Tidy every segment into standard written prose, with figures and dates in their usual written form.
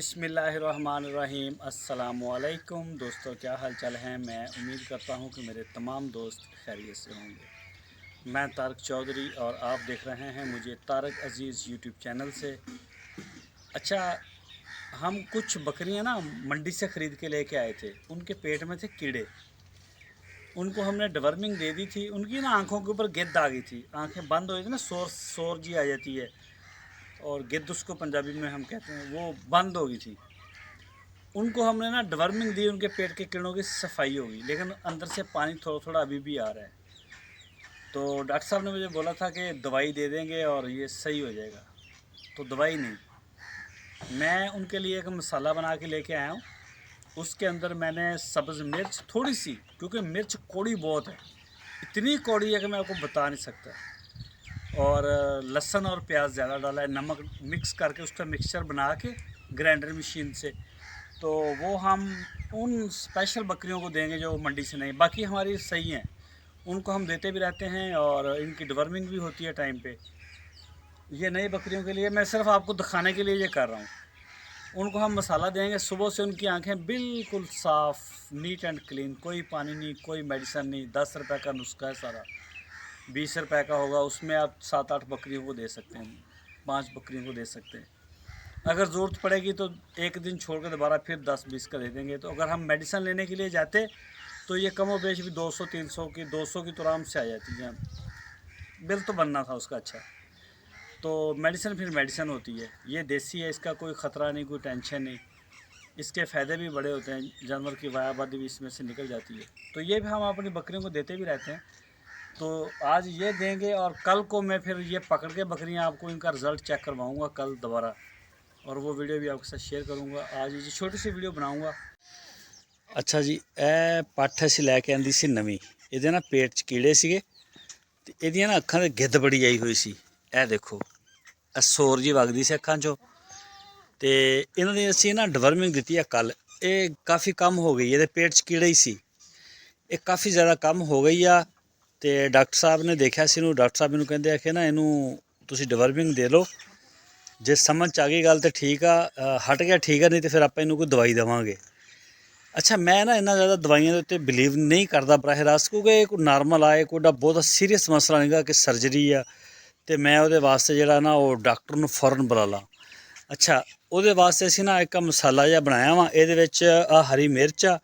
बिस्मिल्लाहिर्रहमानिर्रहीम अस्सलामुअलैकुम दोस्तों, क्या हाल चाल है। मैं उम्मीद करता हूँ कि मेरे तमाम दोस्त खैरियत से होंगे। मैं तारक चौधरी और आप देख रहे हैं मुझे तारक अज़ीज़ यूट्यूब चैनल से। अच्छा, हम कुछ बकरियाँ ना मंडी से ख़रीद के लेके आए थे। उनके पेट में थे कीड़े। उनको हमने डवर्मिंग दे दी थी। उनकी ना आँखों के ऊपर गिद्ध आ गई थी, आँखें बंद हो गई थी ना, सोर जी आ जाती है, और गिद्ध उसको पंजाबी में हम कहते हैं, वो बंद हो गई थी। उनको हमने ना डवर्मिंग दी, उनके पेट के कीड़ों की सफाई होगी, लेकिन अंदर से पानी थोड़ा थोड़ा अभी भी आ रहा है। तो डॉक्टर साहब ने मुझे बोला था कि दवाई दे देंगे और ये सही हो जाएगा। तो दवाई नहीं, मैं उनके लिए एक मसाला बना के लेके आया हूँ। उसके अंदर मैंने सब्ज़ मिर्च थोड़ी सी, क्योंकि मिर्च कौड़ी बहुत है, इतनी कौड़ी है कि मैं आपको बता नहीं सकता, और लहसुन और प्याज ज़्यादा डाला है, नमक मिक्स करके उसका मिक्सचर बना के ग्राइंडर मशीन से। तो वो हम उन स्पेशल बकरियों को देंगे जो मंडी से नहीं, बाकी हमारी सही हैं, उनको हम देते भी रहते हैं और इनकी डिवर्मिंग भी होती है टाइम पे। ये नई बकरियों के लिए मैं सिर्फ आपको दिखाने के लिए ये कर रहा हूँ। उनको हम मसाला देंगे, सुबह से उनकी आंखें बिल्कुल साफ़, नीट एंड क्लीन, कोई पानी नहीं, कोई मेडिसिन नहीं। 10 रुपये का नुस्खा है सारा, 20 रुपये का होगा, उसमें आप 7-8 बकरियों को दे सकते हैं, 5 बकरियों को दे सकते हैं। अगर ज़रूरत पड़ेगी तो एक दिन छोड़ कर दोबारा फिर 10-20 का दे देंगे। तो अगर हम मेडिसिन लेने के लिए जाते तो ये कम व बेश भी 200-300 की, 200 की तो आराम से आ जाती है। बिल तो बनना था उसका। अच्छा, तो मेडिसिन फिर मेडिसिन होती है, ये देसी है, इसका कोई ख़तरा नहीं, कोई टेंशन नहीं। इसके फ़ायदे भी बड़े होते हैं, जानवर की वायाबादी भी इसमें से निकल जाती है। तो ये भी हम अपनी बकरियों को देते भी रहते हैं। तो आज ये देंगे और कल को मैं फिर ये पकड़ के बकरियाँ आपको इनका रिज़ल्ट चेक करवाऊँगा कल दोबारा, और वो वीडियो भी आपके साथ शेयर करूँगा। आज ये छोटी सी वीडियो बनाऊँगा। अच्छा जी, ਇਹ ਪੱਠ ਅਸੀਂ ਲੈ ਕੇ ਆਂਦੀ ਸੀ ਨਵੀਂ। ਇਹਦੇ ਨਾ ਪੇਟ 'ਚ ਕੀੜੇ ਸੀਗੇ ਤੇ ਇਹਦੀਆਂ ਨਾ ਅੱਖਾਂ 'ਤੇ ਗਿੱਧ ਬੜੀ ਆਈ ਹੋਈ ਸੀ। ਇਹ ਦੇਖੋ, ਇਹ ਸੋਰ ਜੀ ਵਗਦੀ ਸੀ ਅੱਖਾਂ 'ਚੋਂ, ਤੇ ਇਹਨਾਂ ਦੀ ਅਸੀਂ ਨਾ ਡਵਰਮਿੰਗ ਦਿੱਤੀ ਆ ਕੱਲ। ਇਹ ਕਾਫੀ ਕੰਮ ਹੋ ਗਈ, ਇਹਦੇ ਪੇਟ 'ਚ ਕੀੜਾ ਹੀ ਸੀ, ਇਹ ਕਾਫੀ ਜ਼ਿਆਦਾ ਕੰਮ ਹੋ ਗਈ ਆ। ਤੇ ਡਾਕਟਰ ਸਾਹਿਬ ਨੇ ਦੇਖਿਆ ਸੀ ਇਹਨੂੰ, ਡਾਕਟਰ ਸਾਹਿਬ ਇਹਨੂੰ ਕਹਿੰਦੇ ਆ ਕਿ ਨਾ ਇਹਨੂੰ ਤੁਸੀਂ ਡਵਰਮਿੰਗ ਦੇ ਲਓ, ਜੇ ਸਮਝ 'ਚ ਆ ਗਈ ਗੱਲ ਤਾਂ ਠੀਕ ਆ, ਹਟ ਗਿਆ ਠੀਕ ਆ, ਨਹੀਂ ਤਾਂ ਫਿਰ ਆਪਾਂ ਇਹਨੂੰ ਕੋਈ ਦਵਾਈ ਦੇਵਾਂਗੇ। ਅੱਛਾ, ਮੈਂ ਨਾ ਇੰਨਾ ਜ਼ਿਆਦਾ ਦਵਾਈਆਂ ਦੇ ਉੱਤੇ ਬਿਲੀਵ ਨਹੀਂ ਕਰਦਾ ਬਰਾਹ ਰਾਸਤ, ਕਿਉਂਕਿ ਇਹ ਕੋਈ ਨਾਰਮਲ ਆ, ਇਹ ਕੋਈ ਬਹੁਤ ਸੀਰੀਅਸ ਮਸਲਾ ਨਹੀਂਗਾ ਕਿ ਸਰਜਰੀ ਆ ਤੇ ਮੈਂ ਉਹਦੇ ਵਾਸਤੇ ਜਿਹੜਾ ਨਾ ਉਹ ਡਾਕਟਰ ਨੂੰ ਫੌਰਨ ਬੁਲਾ ਲਾਂ। ਅੱਛਾ, ਉਹਦੇ ਵਾਸਤੇ ਅਸੀਂ ਨਾ ਇੱਕ ਮਸਾਲਾ ਜਿਹਾ ਬਣਾਇਆ ਵਾ, ਇਹਦੇ ਵਿੱਚ ਆ ਹਰੀ ਮਿਰਚ ਆ,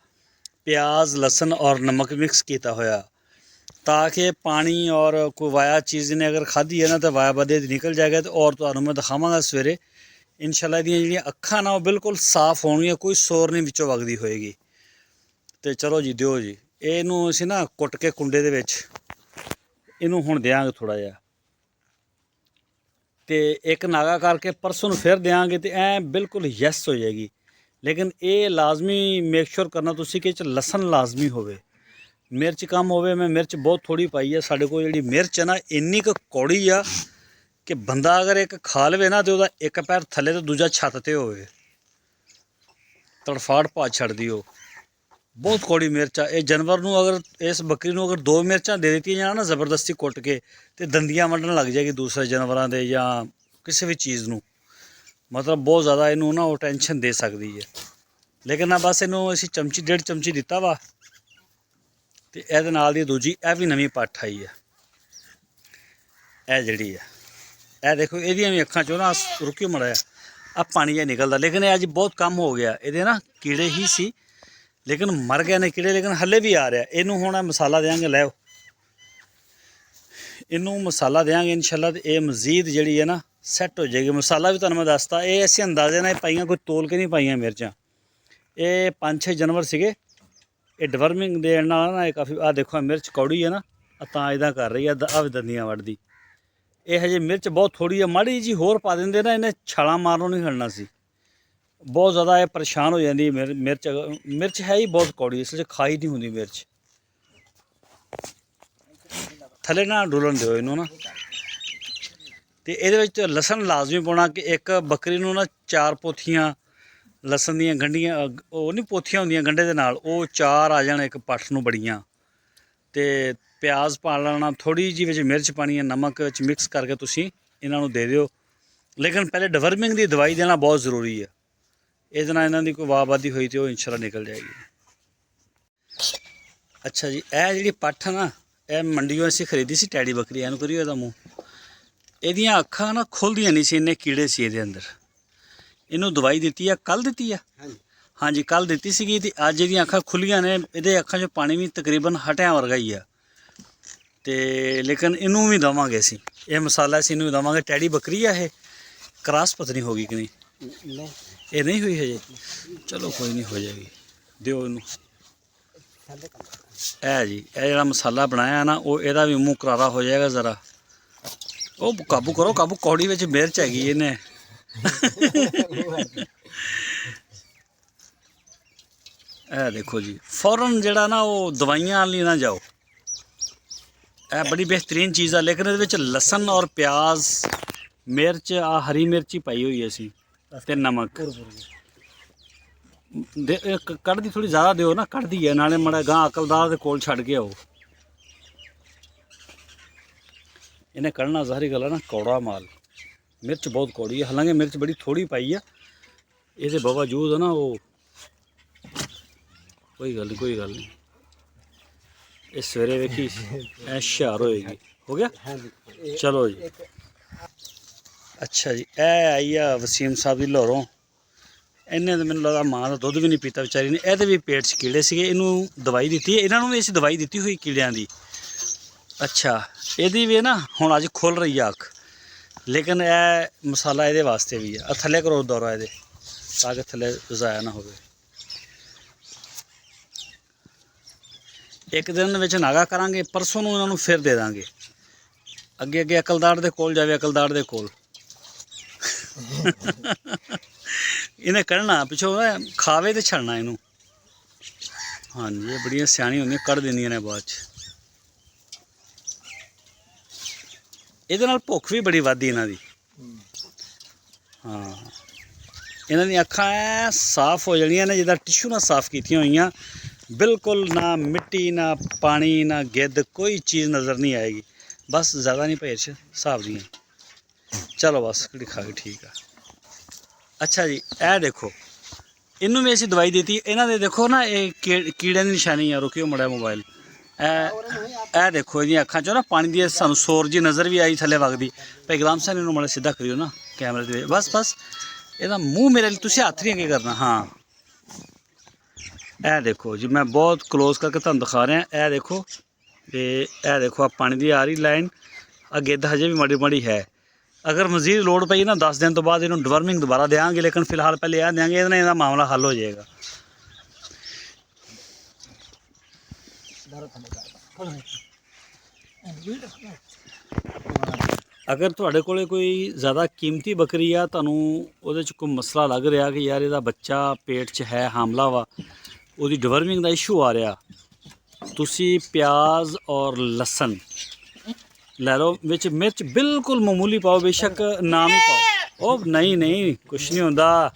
ਪਿਆਜ਼, ਲਸਣ ਔਰ ਨਮਕ ਮਿਕਸ ਕੀਤਾ ਹੋਇਆ, ਤਾਂ ਕਿ ਪਾਣੀ ਔਰ ਕੋਈ ਵਾਇਆ ਚੀਜ਼ ਨੇ ਅਗਰ ਖਾਧੀ ਹੈ ਨਾ ਤਾਂ ਵਾਇਆ ਬਦੇ ਨਿਕਲ ਜਾਏਗਾ। ਤੇ ਔਰ ਤੁਹਾਨੂੰ ਮੈਂ ਦਿਖਾਵਾਂਗਾ ਸਵੇਰੇ ਇਨਸ਼ਾਅੱਲਾ ਇਹਦੀਆਂ ਜਿਹੜੀਆਂ ਅੱਖਾਂ ਨਾ ਉਹ ਬਿਲਕੁਲ ਸਾਫ਼ ਹੋਣਗੀਆਂ, ਕੋਈ ਸੋਰ ਨਹੀਂ ਵਿੱਚੋਂ ਵਗਦੀ ਹੋਏਗੀ। ਤੇ ਚਲੋ ਜੀ, ਦਿਓ ਜੀ। ਇਹਨੂੰ ਅਸੀਂ ਨਾ ਕੁੱਟ ਕੇ ਕੁੰਡੇ ਦੇ ਵਿੱਚ ਇਹਨੂੰ ਹੁਣ ਦਿਆਂਗੇ ਥੋੜ੍ਹਾ ਜਿਹਾ, ਤੇ ਇੱਕ ਨਾਗਾ ਕਰਕੇ ਪਰਸੋਂ ਨੂੰ ਫਿਰ ਦਿਆਂਗੇ ਤੇ ਐ ਬਿਲਕੁਲ ਯੈਸ ਹੋ ਜਾਏਗੀ। ਲੇਕਿਨ ਇਹ ਲਾਜ਼ਮੀ ਮੇਕ ਸ਼ੋਰ ਕਰਨਾ ਤੁਸੀਂ ਕਿ ਇਹ 'ਚ ਲਸਣ ਲਾਜ਼ਮੀ ਹੋਵੇ, ਮਿਰਚ कम होवे। मैं मिर्च बहुत थोड़ी पाई है, साढ़े को जी मिर्च है ना इन्नी क कौड़ी आ कि बंदा अगर एक खा लवे ना तो एक पैर थले तो दूजा छत ते होवे, तड़फाड़ पा छड़दी हो। बहुत कौड़ी मिर्च आ। ये जानवर नूं अगर इस बकरी नूं अगर 2 मिर्चां दे दित्तियां जाण ना जबरदस्ती कुट के, तो दंदियां वंडन लग जाएगी दूसरे जानवरां दे या किसी भी चीज़ नूं, मतलब बहुत ज़्यादा इनू ना वो टेंशन दे सकती है। लेकिन ना बस इनू असीं चमची 1.5 चमची दिता वा, ਤੇ ਇਹਦੇ ਨਾਲ ਦੀ ਦੂਜੀ ਇਹ ਵੀ ਨਵੀਂ ਪੱਠ ਆਈ ਆ, ਇਹ ਜਿਹੜੀ ਆ, ਇਹ ਦੇਖੋ ਇਹਦੀਆਂ ਵੀ ਅੱਖਾਂ 'ਚੋਂ ਨਾ ਰੁਕਿਓ ਮੜਾ ਆ ਪਾਣੀ ਜਿਹਾ ਨਿਕਲਦਾ। ਲੇਕਿਨ ਇਹ ਅੱਜ ਬਹੁਤ ਕੰਮ ਹੋ ਗਿਆ, ਇਹਦੇ ਨਾ ਕੀੜੇ ਹੀ ਸੀ ਲੇਕਿਨ ਮਰ ਗਏ ਨੇ ਕੀੜੇ, ਲੇਕਿਨ ਹੱਲੇ ਵੀ ਆ ਰਿਹਾ। ਇਹਨੂੰ ਹੁਣ ਮਸਾਲਾ ਦੇਵਾਂਗੇ, ਲੈ ਇਹਨੂੰ ਮਸਾਲਾ ਦੇਵਾਂਗੇ ਇਨਸ਼ਾਅੱਲਾ, ਤੇ ਇਹ ਮਜ਼ੀਦ ਜਿਹੜੀ ਹੈ ਨਾ ਸੈੱਟ ਹੋ ਜਾਏਗੀ। ਮਸਾਲਾ ਵੀ ਤੁਹਾਨੂੰ ਮੈਂ ਦੱਸਤਾ, ਇਹ ਅਸੀਂ ਅੰਦਾਜ਼ੇ ਨਾਲ ਪਾਈਆਂ, ਕੋਈ ਤੋਲ ਕੇ ਨਹੀਂ ਪਾਈਆਂ ਮਿਰਚਾਂ। ਇਹ 5-6 ਜਾਨਵਰ ਸੀਗੇ, ਇਹ ਡਵਰਮਿੰਗ ਦੇਣ ਨਾਲ ਨਾ ਇਹ ਕਾਫੀ, ਆ ਦੇਖੋ ਮਿਰਚ ਕੌੜੀ ਹੈ ਨਾ, ਤਾਂ ਇੱਦਾਂ ਕਰ ਰਹੀ ਆ, ਆ ਵੀ ਦੰਦੀਆਂ ਵੱਢਦੀ। ਇਹ ਹਜੇ ਮਿਰਚ ਬਹੁਤ ਥੋੜੀ ਆ, ਮਾੜੀ ਜੀ ਹੋਰ ਪਾ ਦਿੰਦੇ ਨਾ ਇਹਨੇ ਛਾਲਾਂ ਮਾਰਨੋਂ ਨਹੀਂ ਹਟਣਾ ਸੀ। ਬਹੁਤ ਜ਼ਿਆਦਾ ਇਹ ਪਰੇਸ਼ਾਨ ਹੋ ਜਾਂਦੀ ਮਿਰਚ ਹੈ ਹੀ ਬਹੁਤ ਕੌੜੀ, ਇਸ ਲਈ ਖਾਈ ਨਹੀਂ ਹੁੰਦੀ ਮਿਰਚ। ਥੱਲੇ ਨਾ ਡੁੱਲਣ ਦਿਓ ਇਹਨੂੰ ਨਾ। ਤੇ ਇਹਦੇ ਵਿੱਚ ਲਸਣ ਲਾਜ਼ਮੀ ਪਾਉਣਾ ਕਿ ਇੱਕ ਬੱਕਰੀ ਨੂੰ ਨਾ 4 ਪੋਥੀਆਂ ਲਸਣ ਦੀਆਂ ਗੰਢੀਆਂ, ਉਹ ਨਹੀਂ ਪੋਥੀਆਂ ਹੁੰਦੀਆਂ ਗੰਢੇ ਦੇ ਨਾਲ, ਉਹ 4 ਆ ਜਾਣ ਇੱਕ ਪੱਠ ਨੂੰ ਬੜੀਆਂ। ਤੇ ਪਿਆਜ਼ ਪਾ ਲੈਣਾ, ਥੋੜੀ ਜਿਹੀ ਵਿੱਚ ਮਿਰਚ ਪਾਣੀ ਹੈ, ਨਮਕ ਵਿੱਚ ਮਿਕਸ ਕਰਕੇ ਤੁਸੀਂ ਇਹਨਾਂ ਨੂੰ ਦੇ ਦਿਓ। ਲੇਕਿਨ ਪਹਿਲੇ ਡਵਰਮਿੰਗ ਦੀ ਦਵਾਈ ਦੇਣਾ ਬਹੁਤ ਜ਼ਰੂਰੀ ਹੈ। ਇਹਦੇ ਨਾਲ ਇਹਨਾਂ ਦੀ ਕੋਈ ਵਾਹਵਾਦੀ ਹੋਈ ਤੇ ਉਹ ਇੰਸ਼ਾਅੱਲਾ ਨਿਕਲ ਜਾਏਗੀ। ਅੱਛਾ ਜੀ, ਇਹ ਜਿਹੜੀ ਪੱਠ ਨਾ, ਇਹ ਮੰਡੀੋਂ ਅਸੀਂ ਖਰੀਦੀ ਸੀ ਟੈਡੀ ਬੱਕਰੀ। ਇਹਨੂੰ ਕਰੀਏ ਇਹਦਾ ਮੂੰਹ, ਇਹਦੀਆਂ ਅੱਖਾਂ ਨਾ ਖੁੱਲ੍ਹਦੀਆਂ ਨਹੀਂ ਸੀ, ਇੰਨੇ ਕੀੜੇ ਸੀ ਇਹਦੇ ਅੰਦਰ। ਇਹਨੂੰ ਦਵਾਈ ਦਿੱਤੀ ਆ, ਕੱਲ੍ਹ ਦਿੱਤੀ ਆ, ਹਾਂਜੀ ਕੱਲ੍ਹ ਦਿੱਤੀ ਸੀਗੀ, ਤੇ ਅੱਜ ਇਹਦੀਆਂ ਅੱਖਾਂ ਖੁੱਲੀਆਂ ਨੇ। ਇਹਦੇ ਅੱਖਾਂ 'ਚੋਂ ਪਾਣੀ ਵੀ ਤਕਰੀਬਨ ਹਟਿਆ ਵਰਗਾ ਹੀ ਆ। ਤੇ ਲੇਕਿਨ ਇਹਨੂੰ ਵੀ ਦੇਵਾਂਗੇ ਅਸੀਂ, ਇਹ ਮਸਾਲਾ ਅਸੀਂ ਇਹਨੂੰ ਵੀ ਦੇਵਾਂਗੇ। ਟੈਡੀ ਬੱਕਰੀ ਆ ਇਹ, ਕ੍ਰਾਸ ਪਤਨੀ ਹੋ ਗਈ ਕਿ ਨਹੀਂ? ਇਹ ਨਹੀਂ ਹੋਈ ਹਜੇ, ਚਲੋ ਕੋਈ ਨਹੀਂ, ਹੋ ਜਾਏਗੀ। ਦਿਓ ਇਹਨੂੰ। ਇਹ ਜੀ, ਇਹ ਜਿਹੜਾ ਮਸਾਲਾ ਬਣਾਇਆ ਨਾ, ਉਹ ਇਹਦਾ ਵੀ ਮੂੰਹ ਕਰਾਰਾ ਹੋ ਜਾਏਗਾ ਜ਼ਰਾ। ਉਹ ਕਾਬੂ ਕਰੋ, ਕਾਬੂ। ਕੌੜੀ ਵਿੱਚ ਮਿਰਚ ਹੈਗੀ ਇਹਨੇ। ਇਹ ਦੇਖੋ ਜੀ, ਫੌਰਨ ਜਿਹੜਾ ਨਾ ਉਹ ਦਵਾਈਆਂ ਵਾਲੀ ਨਾ ਜਾਓ। ਇਹ ਬੜੀ ਬਿਹਤਰੀਨ ਚੀਜ਼ ਆ, ਲੇਕਿਨ ਇਹਦੇ ਵਿੱਚ ਲਸਣ ਔਰ ਪਿਆਜ਼, ਮਿਰਚ, ਆ ਹਰੀ ਮਿਰਚੀ ਪਾਈ ਹੋਈ ਅਸੀਂ, ਤੇ ਨਮਕ। ਕੱਢਦੀ ਥੋੜੀ ਜ਼ਿਆਦਾ ਦਿਓ ਨਾ, ਕੱਢਦੀ ਹੈ ਨਾਲੇ ਮਾੜਾ ਗਾਂ ਅਕਲਦਾਰ ਦੇ ਕੋਲ ਛੱਡ ਕੇ ਆਓ। ਇਹਨੇ ਕੱਢਣਾ ਜ਼ਾਹਰੀ ਗੱਲ ਹੈ ਨਾ, ਕੌੜਾ ਮਾਲ। ਮਿਰਚ ਬਹੁਤ ਕੌੜੀ ਹੈ, ਹਾਲਾਂਕਿ ਮਿਰਚ ਬੜੀ ਥੋੜੀ ਪਾਈ ਆ। ਇਹਦੇ ਬਾਵਜੂਦ ਹੈ ਨਾ ਉਹ, ਕੋਈ ਗੱਲ ਨਹੀਂ, ਕੋਈ ਗੱਲ ਨਹੀਂ। ਇਹ ਸਵੇਰੇ ਵੇਖੀ ਐ ਹੁਸ਼ਿਆਰ ਹੋਏਗੀ। ਹੋ ਗਿਆ, ਚਲੋ ਜੀ। ਅੱਛਾ ਜੀ, ਇਹ ਆਈ ਆ ਵਸੀਮ ਸਾਹਿਬ ਦੀ ਲਾਹੌਰੋਂ। ਇਹਨੇ ਤਾਂ ਮੈਨੂੰ ਲੱਗਦਾ ਮਾਂ ਦਾ ਦੁੱਧ ਵੀ ਨਹੀਂ ਪੀਤਾ ਵਿਚਾਰੀ ਨੇ। ਇਹਦੇ ਵੀ ਪੇਟ 'ਚ ਕੀੜੇ ਸੀਗੇ, ਇਹਨੂੰ ਦਵਾਈ ਦਿੱਤੀ ਹੈ। ਇਹਨਾਂ ਨੂੰ ਵੀ ਅਸੀਂ ਦਵਾਈ ਦਿੱਤੀ ਹੋਈ ਕੀੜਿਆਂ ਦੀ। ਅੱਛਾ, ਇਹਦੀ ਵੀ ਨਾ ਹੁਣ ਅੱਜ ਖੁੱਲ ਰਹੀ ਆ ਅੱਖ, ਲੇਕਿਨ ਇਹ ਮਸਾਲਾ ਇਹਦੇ ਵਾਸਤੇ ਵੀ ਆ। ਥੱਲੇ ਕਰੋ ਦੌਰਾ ਇਹਦੇ, ਤਾਂ ਕਿ ਥੱਲੇ ਜ਼ਾਇਆ ਨਾ ਹੋਵੇ। ਇੱਕ ਦਿਨ ਵਿੱਚ ਨਾਗਾ ਕਰਾਂਗੇ, ਪਰਸੋਂ ਨੂੰ ਇਹਨਾਂ ਨੂੰ ਫਿਰ ਦੇ ਦਾਂਗੇ। ਅੱਗੇ ਅੱਗੇ ਅਕਲਦਾਰ ਦੇ ਕੋਲ ਜਾਵੇ, ਅਕਲਦਾਰ ਦੇ ਕੋਲ। ਇਹਨੇ ਕੱਢਣਾ ਪਿੱਛੋਂ, ਖਾਵੇ ਤੇ ਛੱਡਣਾ ਇਹਨੂੰ। ਹਾਂਜੀ, ਇਹ ਬੜੀਆਂ ਸਿਆਣੀਆਂ ਹੁੰਦੀਆਂ, ਕੱਢ ਦਿੰਦੀਆਂ ਨੇ ਬਾਅਦ 'ਚ। ਇਹਦੇ ਨਾਲ ਭੁੱਖ ਵੀ ਬੜੀ ਵੱਧਦੀ ਇਹਨਾਂ ਦੀ। ਹਾਂ, ਇਹਨਾਂ ਦੀਆਂ ਅੱਖਾਂ ਐ ਸਾਫ਼ ਹੋ ਜਾਣੀਆਂ ਨੇ ਜਿੱਦਾਂ ਟਿਸ਼ੂ ਨਾਲ ਸਾਫ਼ ਕੀਤੀਆਂ ਹੋਈਆਂ। ਬਿਲਕੁਲ ਨਾ ਮਿੱਟੀ, ਨਾ ਪਾਣੀ, ਨਾ ਗਿੱਧ, ਕੋਈ ਚੀਜ਼ ਨਜ਼ਰ ਨਹੀਂ ਆਏਗੀ। ਬਸ ਜ਼ਿਆਦਾ ਨਹੀਂ ਭੇਜ ਹਿਸਾਬ ਦੀਆਂ। ਚਲੋ ਬਸ ਕਿਹੜੀ ਖਾ ਕੇ ਠੀਕ ਆ। ਅੱਛਾ ਜੀ, ਇਹ ਦੇਖੋ, ਇਹਨੂੰ ਵੀ ਅਸੀਂ ਦਵਾਈ ਦਿੱਤੀ। ਇਹਨਾਂ ਦੇ ਦੇਖੋ ਨਾ, ਇਹ ਕੀੜਿਆਂ ਦੀ ਨਿਸ਼ਾਨੀ ਆ। ਰੁਕਿਓ ਮੜਾ ਮੋਬਾਈਲ। ਇਹ ਦੇਖੋ, ਇਹਦੀਆਂ ਅੱਖਾਂ 'ਚੋਂ ਨਾ ਪਾਣੀ ਦੀ ਸਾਨੂੰ ਸੋਰ ਜੀ ਨਜ਼ਰ ਵੀ ਆਈ ਥੱਲੇ ਵਗਦੀ। ਭਾਈ ਗੁਲਾਮ ਸਾਹਿਬ ਇਹਨੂੰ ਮੜਾ ਸਿੱਧਾ ਕਰਿਓ ਨਾ ਕੈਮਰੇ ਦੇ। ਬਸ ਬਸ, ਇਹਦਾ ਮੂੰਹ ਮੇਰੇ ਲਈ ਤੁਸੀਂ ਹੱਥ ਨਹੀਂ ਅੱਗੇ ਕਰਨਾ। ਹਾਂ, ਇਹ ਦੇਖੋ ਜੀ, ਮੈਂ ਬਹੁਤ ਕਲੋਜ਼ ਕਰਕੇ ਤੁਹਾਨੂੰ ਦਿਖਾ ਰਿਹਾ। ਇਹ ਦੇਖੋ, ਤੇ ਇਹ ਦੇਖੋ ਆ ਪਾਣੀ ਦੀ ਆ ਰਹੀ ਲਾਈਨ। ਅੱਗੇ ਤਾਂ ਹਜੇ ਵੀ ਮਾੜੀ ਮਾੜੀ ਹੈ। ਅਗਰ ਮਜ਼ੀਦ ਲੋੜ ਪਈ ਨਾ 10 ਦਿਨ ਤੋਂ ਬਾਅਦ ਇਹਨੂੰ ਡਵਰਮਿੰਗ ਦੁਬਾਰਾ ਦੇਵਾਂਗੇ, ਲੇਕਿਨ ਫਿਲਹਾਲ ਪਹਿਲੇ ਇਹ ਦੇਵਾਂਗੇ। ਇਹਦੇ ਨਾਲ ਇਹਦਾ ਮਾਮਲਾ ਹੱਲ ਹੋ ਜਾਏਗਾ। ਅਗਰ ਤੁਹਾਡੇ ਕੋਲ ਕੋਈ ਜ਼ਿਆਦਾ ਕੀਮਤੀ ਬੱਕਰੀ ਆ, ਤੁਹਾਨੂੰ ਉਹਦੇ 'ਚ ਕੋਈ ਮਸਲਾ ਲੱਗ ਰਿਹਾ ਕਿ ਯਾਰ ਇਹਦਾ ਬੱਚਾ ਪੇਟ 'ਚ ਹੈ, ਹਾਮਲਾ ਵਾ, ਉਹਦੀ ਡਵਰਮਿੰਗ ਦਾ ਇਸ਼ੂ ਆ ਰਿਹਾ, ਤੁਸੀਂ ਪਿਆਜ਼ ਔਰ ਲਸਣ ਲੈ ਲਓ। ਵਿੱਚ ਮਿਰਚ ਬਿਲਕੁਲ ਮਾਮੂਲੀ ਪਾਓ, ਬੇਸ਼ੱਕ ਨਾਮ ਹੀ ਪਾਓ। ਉਹ ਨਹੀਂ ਨਹੀਂ, ਕੁਛ ਨਹੀਂ ਹੁੰਦਾ।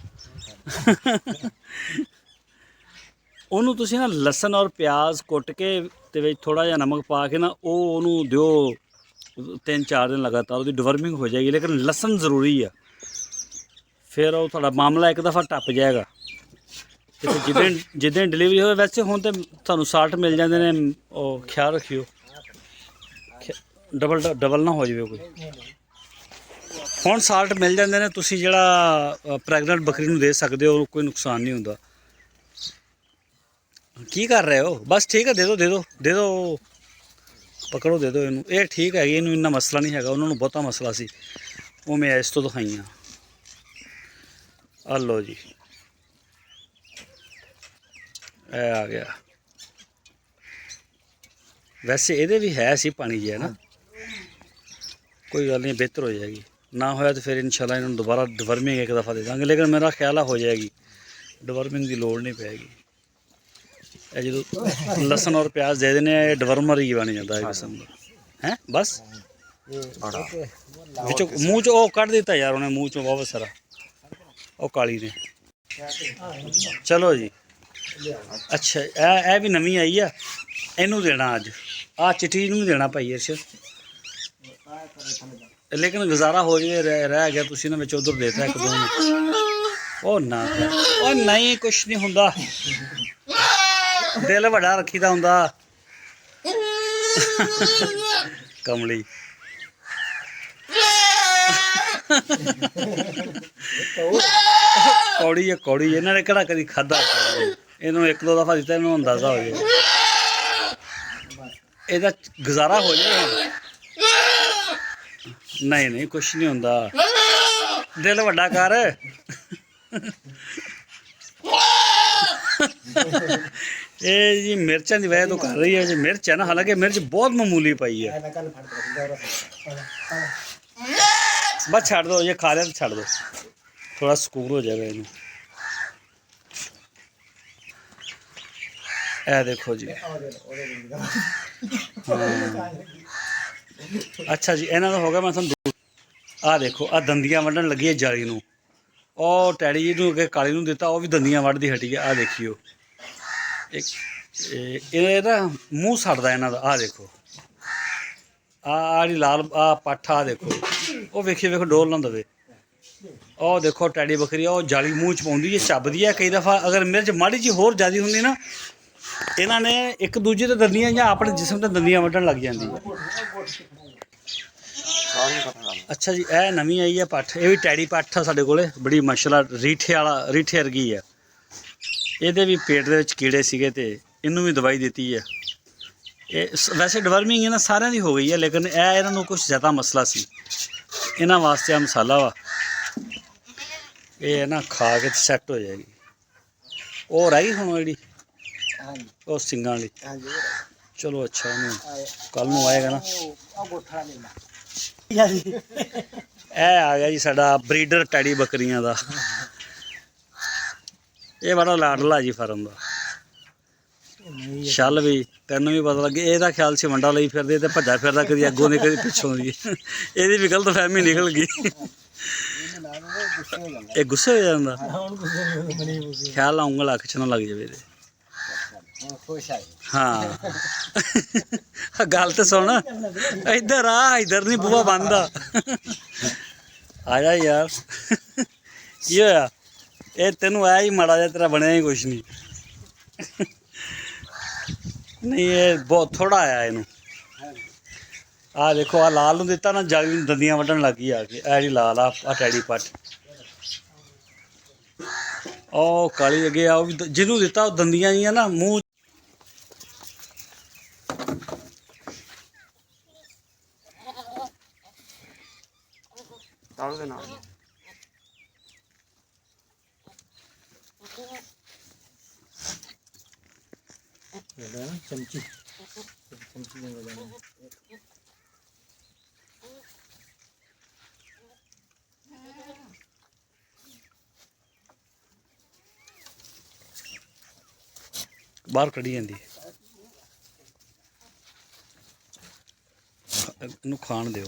ਉਹਨੂੰ ਤੁਸੀਂ ਨਾ ਲਸਣ ਔਰ ਪਿਆਜ਼ ਕੁੱਟ ਕੇ ਤੇ ਵਿੱਚ ਥੋੜ੍ਹਾ ਜਿਹਾ ਨਮਕ ਪਾ ਕੇ ਨਾ, ਉਹ ਉਹਨੂੰ ਦਿਓ 3-4 ਦਿਨ ਲਗਾਤਾਰ। ਉਹਦੀ ਡਵਰਮਿੰਗ ਹੋ ਜਾਏਗੀ, ਲੇਕਿਨ ਲਸਣ ਜ਼ਰੂਰੀ ਆ। ਫਿਰ ਉਹ ਤੁਹਾਡਾ ਮਾਮਲਾ ਇੱਕ ਦਫਾ ਟੱਪ ਜਾਏਗਾ। ਤੇ ਜਿੱਦਾਂ ਡਿਲੀਵਰੀ ਹੋਵੇ, ਵੈਸੇ ਹੁਣ ਤਾਂ ਤੁਹਾਨੂੰ ਸਾਲਟ ਮਿਲ ਜਾਂਦੇ ਨੇ, ਉਹ ਖਿਆਲ ਰੱਖਿਓ ਡਬਲ ਨਾ ਹੋ ਜਾਵੇ ਕੋਈ। ਹੁਣ ਸਾਲਟ ਮਿਲ ਜਾਂਦੇ ਨੇ, ਤੁਸੀਂ ਜਿਹੜਾ ਪ੍ਰੈਗਨੈਂਟ ਬੱਕਰੀ ਨੂੰ ਦੇ ਸਕਦੇ ਹੋ, ਕੋਈ ਨੁਕਸਾਨ ਨਹੀਂ ਹੁੰਦਾ। ਕੀ ਕਰ ਰਹੇ ਹੋ? ਬਸ ਠੀਕ ਹੈ, ਦੇ ਦਿਓ ਦੇ ਦਿਓ ਦੇ ਦਿਓ, ਪਕੜੋ ਦੇ ਦਿਓ ਇਹਨੂੰ। ਇਹ ਠੀਕ ਹੈਗੀ, ਇਹਨੂੰ ਇੰਨਾ ਮਸਲਾ ਨਹੀਂ ਹੈਗਾ। ਉਹਨਾਂ ਨੂੰ ਬਹੁਤਾ ਮਸਲਾ ਸੀ, ਉਹ ਮੈਂ ਇਸ ਤੋਂ ਦਿਖਾਈਆਂ। ਆ ਲਓ ਜੀ, ਇਹ ਆ ਗਿਆ। ਵੈਸੇ ਇਹਦੇ ਵੀ ਹੈ ਸੀ ਪਾਣੀ ਜਿਹਾ ਨਾ, ਕੋਈ ਗੱਲ ਨਹੀਂ, ਬਿਹਤਰ ਹੋ ਜਾਏਗੀ। ਨਾ ਹੋਇਆ ਤਾਂ ਫਿਰ ਇਨਸ਼ਾਅੱਲਾ ਇਹਨਾਂ ਨੂੰ ਦੁਬਾਰਾ ਡਵਰਮਿੰਗ ਇੱਕ ਦफ़ਾ ਦੇ ਦਾਂਗੇ, ਲੇਕਿਨ ਮੇਰਾ ਖਿਆਲ ਹੋ ਜਾਏਗੀ, ਡਵਰਮਿੰਗ ਦੀ ਲੋੜ ਨਹੀਂ ਪਏਗੀ। ਇਹ ਜਦੋਂ ਲਸਣ ਔਰ ਪਿਆਜ਼ ਦੇ ਦੇਣੇ, ਇਹ ਡਵਰਮਰ ਹੀ ਬਣ ਜਾਂਦਾ ਹੈ ਕਿਸਮ ਦਾ। ਹੈ ਬਸ ਵਿੱਚੋਂ ਮੂੰਹ 'ਚ ਉਹ ਕੱਢ ਦਿੱਤਾ ਯਾਰ ਉਹਨੇ, ਮੂੰਹ 'ਚੋਂ ਬਹੁਤ ਸਾਰਾ, ਉਹ ਕਾਲੀ ਨੇ। ਚਲੋ ਜੀ, ਅੱਛਾ, ਇਹ ਵੀ ਨਵੀਂ ਆਈ ਆ, ਇਹਨੂੰ ਦੇਣਾ ਅੱਜ। ਆਹ ਚਿੱਟੀ ਨੂੰ ਵੀ ਦੇਣਾ ਭਾਈ ਅਰਸ਼ਦ, ਲੇਕਿਨ ਗੁਜ਼ਾਰਾ ਹੋ ਜਾਏ। ਰਹਿ ਗਿਆ, ਤੁਸੀਂ ਨਾ ਵਿੱਚ ਉਧਰ ਦੇਤਾ ਇੱਕ ਦੋ ਨੂੰ। ਉਹ ਨਾ ਉਹ ਨਹੀਂ ਕੁਛ ਨਹੀਂ ਹੁੰਦਾ, ਦਿਲ ਵੱਡਾ ਰੱਖੀਦਾ ਹੁੰਦਾ। ਕਮਲੀ ਕੌੜੀ ਹੈ ਕੌੜੀ, ਇਹਨਾਂ ਨੇ ਕਿਹੜਾ ਕਦੀ ਖਾਧਾ। ਇਹਨੂੰ ਇੱਕ ਦੋ ਦਫਾ ਦਿੱਤਾ, ਇਹਨੂੰ ਅੰਦਾਜ਼ਾ ਹੋ ਜਾਏ, ਇਹਦਾ ਗੁਜ਼ਾਰਾ ਹੋ ਜਾਏ। ਨਹੀਂ ਨਹੀਂ ਕੁਛ ਨਹੀਂ ਹੁੰਦਾ, ਦਿਲ ਵੱਡਾ ਕਰ। ਇਹ ਜੀ ਮਿਰਚਾਂ ਦੀ ਵਜ੍ਹਾ ਤੋਂ ਕਰ ਰਹੀ ਹੈ। ਜੀ ਮਿਰਚ ਹੈ ਨਾ, ਹਾਲਾਂਕਿ ਮਿਰਚ ਬਹੁਤ ਮਾਮੂਲੀ ਪਾਈ ਹੈ। बस छड़ दो, ये खा रहे तो छड़ दो, थोड़ा सुकून हो जाएगा इन्हें। ए देखो जी, हाँ अच्छा जी, इन्हों का हो गया। मैं थोड़ा आ देखो, आ दंदियां वढ़न लगी है जाली नूं, और टैडी जी नूं काली नूं दिता, वो भी दंदियां वढ़दी हटी है। आ देखियो एक ना मूँह सड़दा इन्हां दा। आ देखो आड़ी लाल आ पट्ठ, आ देखो वो वेखिए, वेखो डोल ना दवे। और देखो टैडी बकरी, और जाली मूँह च पाउंदी है, चबदी है। कई दफ़ा अगर मिर्च माड़ी जी होर ज़्यादा हुंदी ना, इन्हां ने एक दूजे ते दंदियां जां अपने जिस्म ते दंदियां वड्ढण लग जांदी है। अच्छा जी, यह नवीं आई है पट्ठ, ये भी टैडी पट्ठ है साडे कोले, बड़ी माशाअल्लाह रीठे वाला, रीठे वर्गी है। ਇਹਦੇ भी पेट ਦੇ ਵਿੱਚ कीड़े ਸੀਗੇ ਤੇ ਇਹਨੂੰ भी दवाई दी है। ये वैसे डिवर्मिंग इन्हां सारिਆਂ ਦੀ हो गई है, लेकिन इन्हां ਨੂੰ कुछ ज़्यादा मसला सी। इन्हां वास्ते आ मसाला वा, ये ना खा के सैट हो जाएगी। और आई हुण जिहड़ी ਉਹ ਸਿੰਘਾਂ वाली, चलो अच्छा, कल नूं आएगा ना। ਇਹ आ गया जी साडा ब्रीडर टैडी बकरियां दा। ये बड़ा लाडला जी फार्म का। छल भी तेनों भी पता लगे, ਇਹਦਾ ख्याल से वंडा ਲਈ ਫਿਰਦੇ ਤੇ ਭੱਜਾ ਫਿਰਦਾ, कभी अगों ने कभी पिछों ਦੀ। ਇਹਦੀ भी गलत फहमी निकल गई। ਇਹ गुस्से हो ਜਾਂਦਾ, ख्याल ਉਂਗਲ ਅੱਖ ਚ ਨਾ ਲੱਗ ਜਾਵੇ ਇਹਦੇ। हाँ गल तो सुन, इधर आ, इधर नहीं बूहा बंद आ जा यार। की होया? ये तेनू आया ही माड़ा जा, तेरा बनया ही कुछ नहीं। नहीं ये बहुत थोड़ा आया इनू। आ देखो, आ लाल नूं दिता ना, जाली नूं दंदियां वड्ढण लग गई आके। आ जी लाल आ टैडी पट, ओ काली अगे आ, जिन्हों दिता दंदियां जियां ना मूँह। चमची बाहर कड़ी जाती है, खाण दिओ।